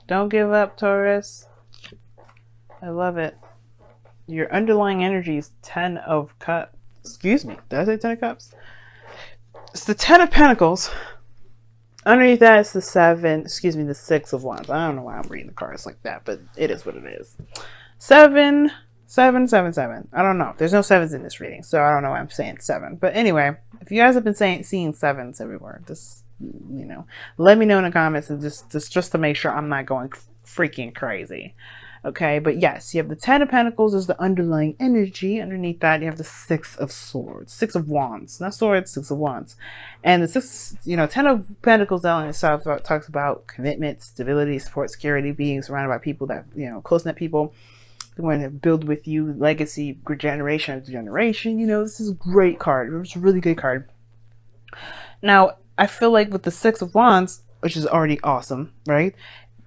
Don't give up, Taurus. I love it. Your underlying energy is 10 of cups. Excuse me. Did I say 10 of cups? It's the 10 of pentacles. Underneath that, it's the 6 of wands. I don't know why I'm reading the cards like that, but it is what it is. 7, 7, 7, 7. I don't know. There's no 7s in this reading, so I don't know why I'm saying 7. But anyway, if you guys have been seeing 7s everywhere, just, let me know in the comments, and just to make sure I'm not going freaking crazy. Okay, but yes, you have the 10 of Pentacles as the underlying energy. Underneath that, you have the 6 of Swords, 6 of Wands, not swords, 6 of Wands. And the 10 of Pentacles down in itself talks about commitment, stability, support, security, being surrounded by people that, close-knit people who want to build with you, legacy, generation after generation. This is a great card. It's a really good card. Now, I feel like with the 6 of Wands, which is already awesome, right?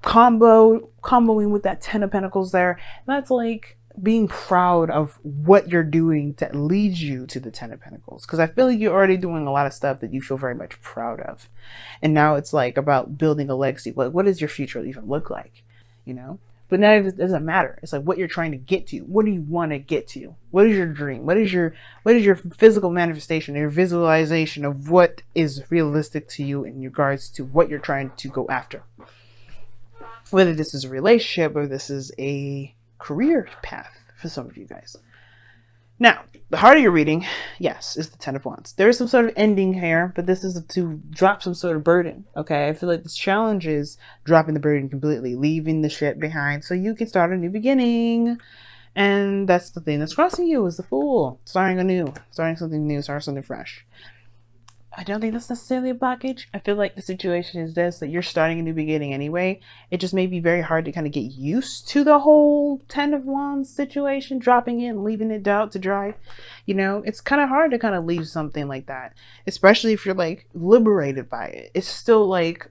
Comboing with that 10 of Pentacles there, that's like being proud of what you're doing that leads you to the 10 of Pentacles, because I feel like you're already doing a lot of stuff that you feel very much proud of, and now it's like about building a legacy. What does your future even look like, but now it doesn't matter. It's like what you're trying to get to. What do you want to get to? What is your dream? What is your physical manifestation, your visualization of what is realistic to you in regards to what you're trying to go after? Whether this is a relationship or this is a career path for some of you guys. Now, the heart of your reading, yes, is the 10 of Wands. There is some sort of ending here, but this is to drop some sort of burden, okay? I feel like this challenge is dropping the burden completely, leaving the shit behind so you can start a new beginning. And that's the thing that's crossing you, is the Fool. Starting something new, starting something fresh. I don't think that's necessarily a blockage. I feel like the situation is this, that you're starting a new beginning anyway. It just may be very hard to kind of get used to the whole 10 of Wands situation, dropping it and leaving it out to dry. It's kind of hard to kind of leave something like that, especially if you're like liberated by it. It's still like,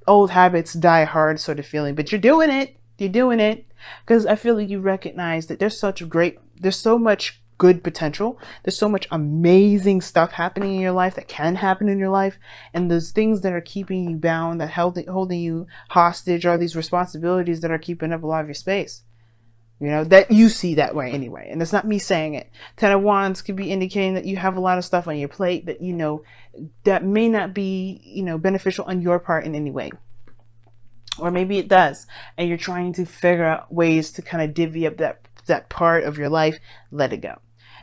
old habits die hard sort of feeling, but you're doing it. You're doing it because I feel like you recognize that there's so much good potential. There's so much amazing stuff happening in your life that can happen in your life, and those things that are keeping you bound, that holding you hostage, are these responsibilities that are keeping up a lot of your space. That you see that way anyway, and it's not me saying it. 10 of Wands could be indicating that you have a lot of stuff on your plate that that may not be beneficial on your part in any way, or maybe it does, and you're trying to figure out ways to kind of divvy up that part of your life. Let it go.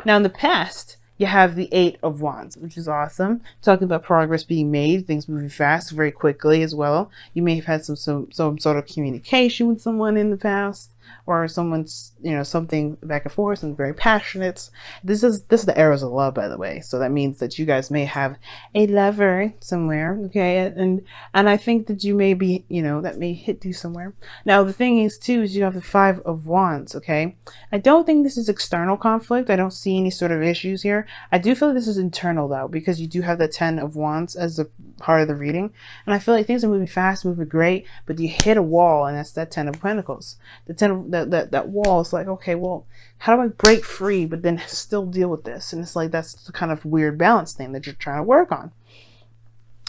Now, in the past, you have the 8 of Wands, which is awesome. Talking about progress being made, things moving fast, very quickly as well. You may have had some sort of communication with someone in the past, or someone's, something back and forth and very passionate. This is the arrows of love, by the way. So that means that you guys may have a lover somewhere, okay? And I think that you may be, that may hit you somewhere. Now, the thing is, too, is you have the 5 of Wands, okay? I don't think this is external conflict. I don't see any sort of issues here. I do feel like this is internal, though, because you do have the 10 of Wands as the part of the reading. And I feel like things are moving fast, moving great, but you hit a wall, and that's that 10 of Pentacles. The 10 of that wall is like, okay, well, how do I break free but then still deal with this? And it's like, that's the kind of weird balance thing that you're trying to work on.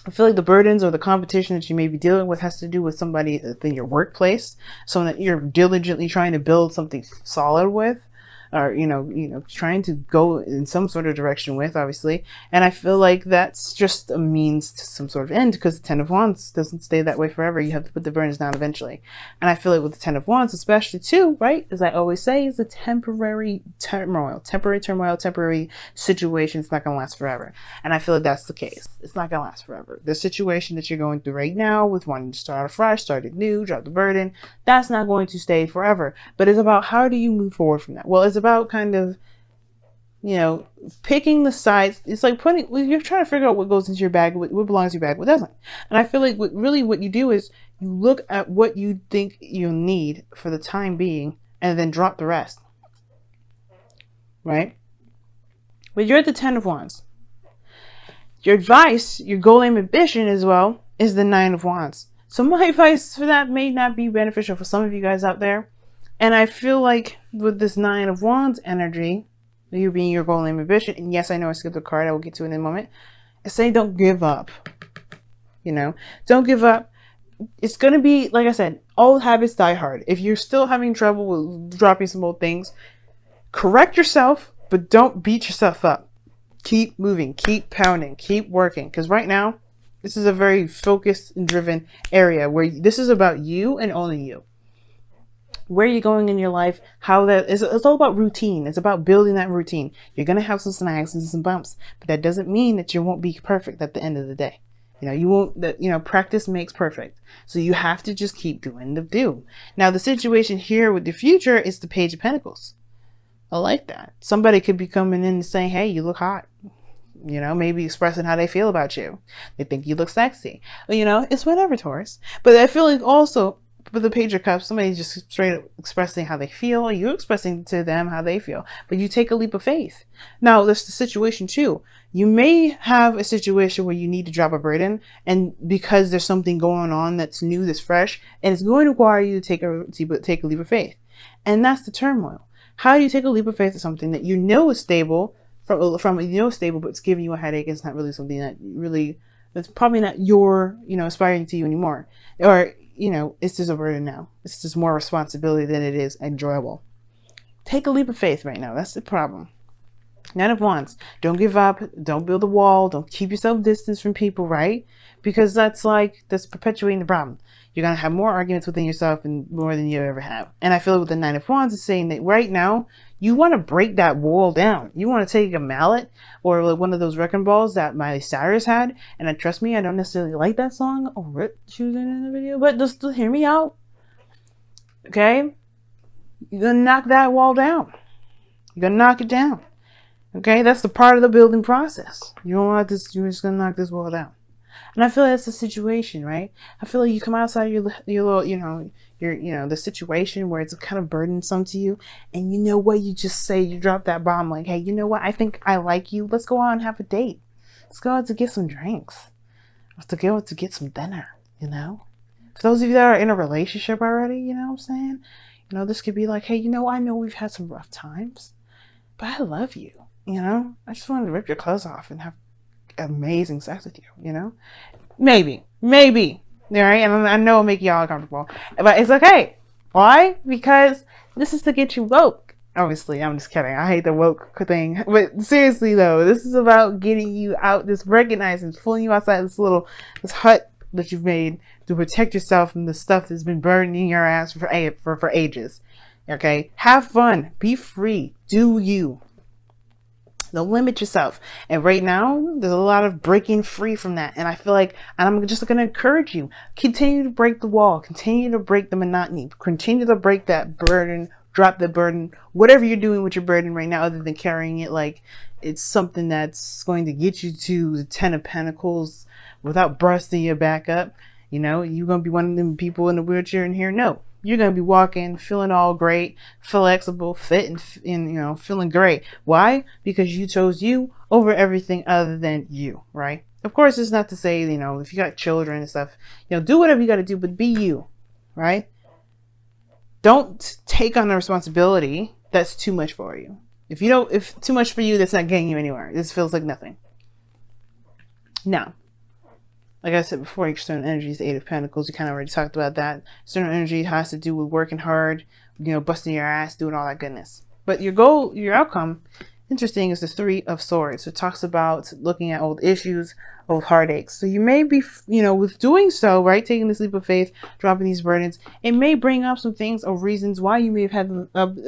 I feel like the burdens or the competition that you may be dealing with has to do with somebody in your workplace, someone that you're diligently trying to build something solid with, or trying to go in some sort of direction with, obviously. And I feel like that's just a means to some sort of end, because the 10 of Wands doesn't stay that way forever. You have to put the burdens down eventually. And I feel like with the 10 of Wands especially too, right, as I always say, is a temporary turmoil, temporary situation. It's not going to last forever. And I feel like that's the case. It's not going to last forever. The situation that you're going through right now with wanting to start afresh, start anew, drop the burden, that's not going to stay forever. But it's about, how do you move forward from that? Well, it's about kind of, picking the sides. It's like you're trying to figure out what goes into your bag, what belongs to your bag, what doesn't. And I feel like what you do is you look at what you think you need for the time being and then drop the rest. Right? But you're at the 10 of Wands. Your advice, your goal, aim, ambition as well is the 9 of Wands. So my advice for that may not be beneficial for some of you guys out there. And I feel like with this 9 of Wands energy, you being your goal, aim, ambition, and yes, I know I skipped a card, I will get to it in a moment. I say don't give up. Don't give up. it's going to be, like I said, old habits die hard. If you're still having trouble with dropping some old things, correct yourself, but don't beat yourself up. Keep moving, keep pounding, keep working. Because right now, this is a very focused and driven area where this is about you and only you. Where you're going in your life, how that is, it's all about routine. It's about building that routine. You're going to have some snags and some bumps, but that doesn't mean that you won't be perfect at the end of the day. You know, you won't, that, you know, practice makes perfect. So you have to just keep doing the do. Now, the situation here with the future is the Page of Pentacles. I like that. Somebody could be coming in and saying, hey, you look hot. You know, maybe expressing how they feel about you. They think you look sexy. You know, it's whatever, Taurus. But I feel like also, with the Page of Cups, somebody's just straight up expressing how they feel. You're expressing to them how they feel. But you take a leap of faith. Now, there's the situation too. You may have a situation where you need to drop a burden, and because there's something going on that's new, that's fresh, and it's going to require you to take a leap of faith. And that's the turmoil. How do you take a leap of faith to something that you know is stable, from you know stable, but it's giving you a headache? It's not really something that really, that's probably not your, you know, aspiring to you anymore. Or, you know, it's just a burden now. It's just more responsibility than it is enjoyable. Take a leap of faith right now. That's the problem. Nine of Wands. Don't give up. Don't build a wall. Don't keep yourself distance from people, right? Because that's perpetuating the problem. You're going to have more arguments within yourself and more than you ever have. And I feel with the Nine of Wands is saying that right now, you want to break that wall down. You want to take a mallet or like one of those wrecking balls that Miley Cyrus had. And trust me, I don't necessarily like that song or she was in the video, but just hear me out. Okay? You're going to knock that wall down. You're going to knock it down. Okay? That's the part of the building process. You don't want this, you're just going to knock this wall down. And I feel like that's the situation, right? I feel like you come outside your little, you know, the situation where it's kind of burdensome to you. And you know what? You just say, you drop that bomb like, hey, you know what? I think I like you. Let's go out and have a date. Let's go out to get some drinks. Let's go out to get some dinner, you know? For those of you that are in a relationship already, you know what I'm saying? You know, this could be like, hey, you know, I know we've had some rough times, but I love you, you know? I just wanted to rip your clothes off and have amazing sex with you, you know? Maybe, all right? And I know it'll make y'all uncomfortable, but it's okay. Why? Because this is to get you woke. Obviously, I'm just kidding. I hate the woke thing, but seriously though, this is about getting you out, this recognizing, pulling you outside this hut that you've made to protect yourself from the stuff that's been burning your ass for ages. Okay? Have fun, be free, do you. Don't limit yourself. And right now, there's a lot of breaking free from that. And I feel like, and I'm just going to encourage you, continue to break the wall, continue to break the monotony, continue to break that burden, drop the burden, whatever you're doing with your burden right now, other than carrying it like it's something that's going to get you to the 10 of Pentacles without busting your back up. You know, you're going to be one of them people in the wheelchair in here. No. You're going to be walking, feeling all great, flexible, fit, and you know, feeling great. Why? Because you chose you over everything other than you, right? Of course, it's not to say, you know, if you got children and stuff, you know, do whatever you got to do, but be you, right? Don't take on a responsibility that's too much for you. If too much for you, that's not getting you anywhere. This feels like nothing. Now, like I said before, external energy is the Eight of Pentacles. We kind of already talked about that. External energy has to do with working hard, you know, busting your ass, doing all that goodness. But your goal, your outcome, interesting, is the Three of Swords. It talks about looking at old issues, old heartaches. So you may be, you know, with doing so, right, taking this leap of faith, dropping these burdens, it may bring up some things or reasons why you may have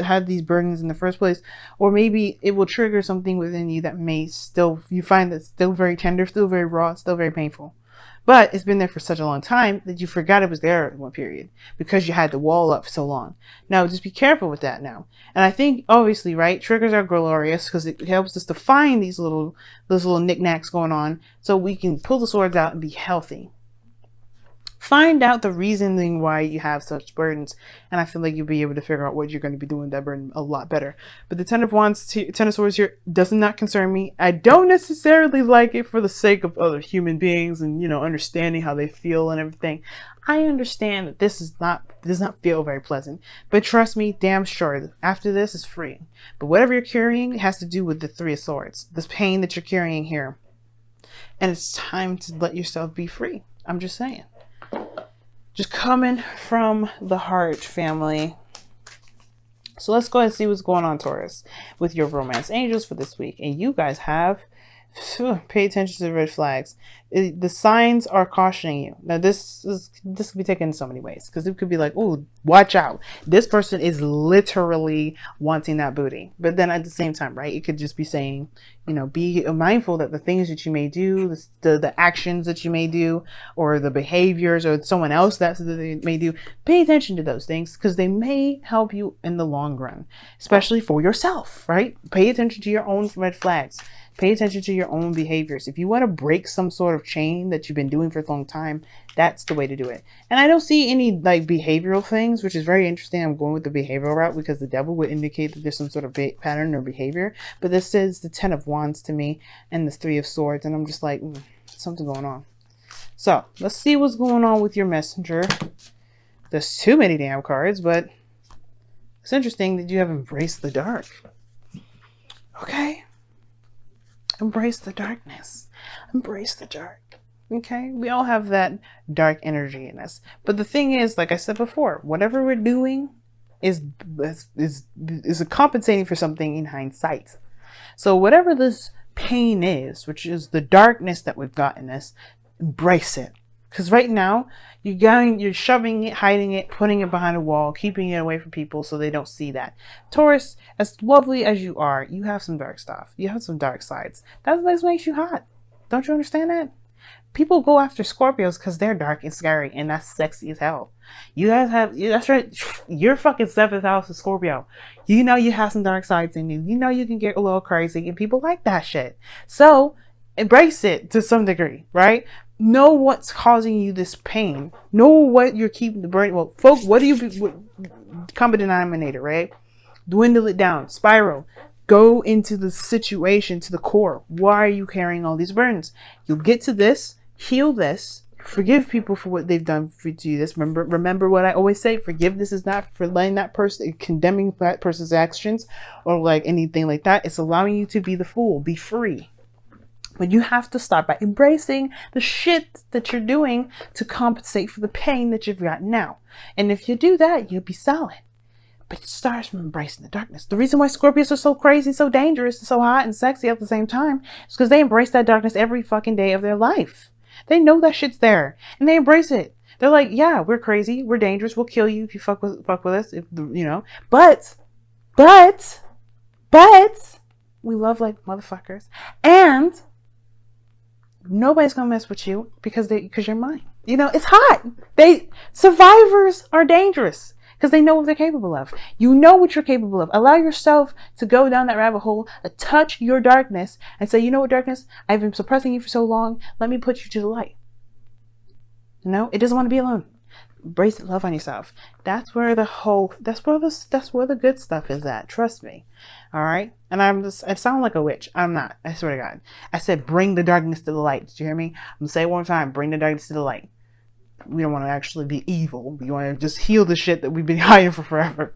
had these burdens in the first place. Or maybe it will trigger something within you that may still, you find that's still very tender, still very raw, still very painful. But it's been there for such a long time that you forgot it was there at one period because you had the wall up for so long. Now, just be careful with that now. And I think, obviously, right, triggers are glorious because it helps us to find those little knickknacks going on so we can pull the swords out and be healthy. Find out the reasoning why you have such burdens, and I feel like you'll be able to figure out what you're going to be doing with that burden a lot better. But the Ten of Wands, Ten of Swords here does not concern me. I don't necessarily like it for the sake of other human beings and, you know, understanding how they feel and everything. I understand that this does not feel very pleasant, but trust me, damn sure, after this is free. But whatever you're carrying has to do with the Three of Swords, this pain that you're carrying here, and it's time to let yourself be free. I'm just saying. Just coming from the heart, family. So let's go ahead and see what's going on, Taurus, with your romance angels for this week. And you guys have, pay attention to the red flags. The signs are cautioning you. Now, this could be taken in so many ways, because it could be like, oh, watch out. This person is literally wanting that booty. But then at the same time, right, it could just be saying, you know, be mindful that the things that you may do, the actions that you may do, or the behaviors, or someone else that they may do, pay attention to those things, because they may help you in the long run, especially for yourself, right? Pay attention to your own red flags. Pay attention to your own behaviors. If you want to break some sort of chain that you've been doing for a long time, that's the way to do it. And I don't see any like behavioral things, which is very interesting. I'm going with the behavioral route because the devil would indicate that there's some sort of pattern or behavior. But this is the 10 of Wands to me and the 3 of Swords. And I'm just like, something going on. So let's see what's going on with your messenger. There's too many damn cards, but it's interesting that you have embraced the dark. Okay. Embrace the darkness. Embrace the dark. Okay? We all have that dark energy in us. But the thing is, like I said before, whatever we're doing is compensating for something in hindsight. So whatever this pain is, which is the darkness that we've got in us, embrace it. Because right now, you're shoving it, hiding it, putting it behind a wall, keeping it away from people so they don't see that. Taurus, as lovely as you are, you have some dark stuff. You have some dark sides. That's what makes you hot. Don't you understand that? People go after Scorpios because they're dark and scary, and that's sexy as hell. You guys have, that's right, you're fucking 7th house of Scorpio. You know you have some dark sides in you. You know you can get a little crazy, and people like that shit. So, embrace it to some degree, right? Know what's causing you this pain. Know what you're keeping the burden. Well, folks, what do you, common denominator, right? Dwindle it down. Spiral. Go into the situation, to the core. Why are you carrying all these burdens? You'll get to this, heal this, forgive people for what they've done for you. This remember what I always say. Forgiveness is not for letting that person, condemning that person's actions or like anything like that. It's allowing you to be the fool. Be free. But you have to start by embracing the shit that you're doing to compensate for the pain that you've got now. And if you do that, you'll be solid. But it starts from embracing the darkness. The reason why Scorpios are so crazy, so dangerous, so hot and sexy at the same time is because they embrace that darkness every fucking day of their life. They know that shit's there and they embrace it. They're like, yeah, we're crazy, we're dangerous, we'll kill you if you fuck with us, if you know. But we love like motherfuckers, and nobody's gonna mess with you because you're mine. You know, it's hot. Survivors are dangerous because they know what they're capable of. You know what you're capable of. Allow yourself to go down that rabbit hole, touch your darkness, and say, you know what, darkness? I've been suppressing you for so long. Let me put you to the light. You know, it doesn't want to be alone. Embrace it, love on yourself. That's where the good stuff is at. Trust me. All right. And I sound like a witch. I'm not. I swear to God. I said, bring the darkness to the light. Did you hear me? I'm going to say it one time. Bring the darkness to the light. We don't want to actually be evil. We want to just heal the shit that we've been hiding for forever.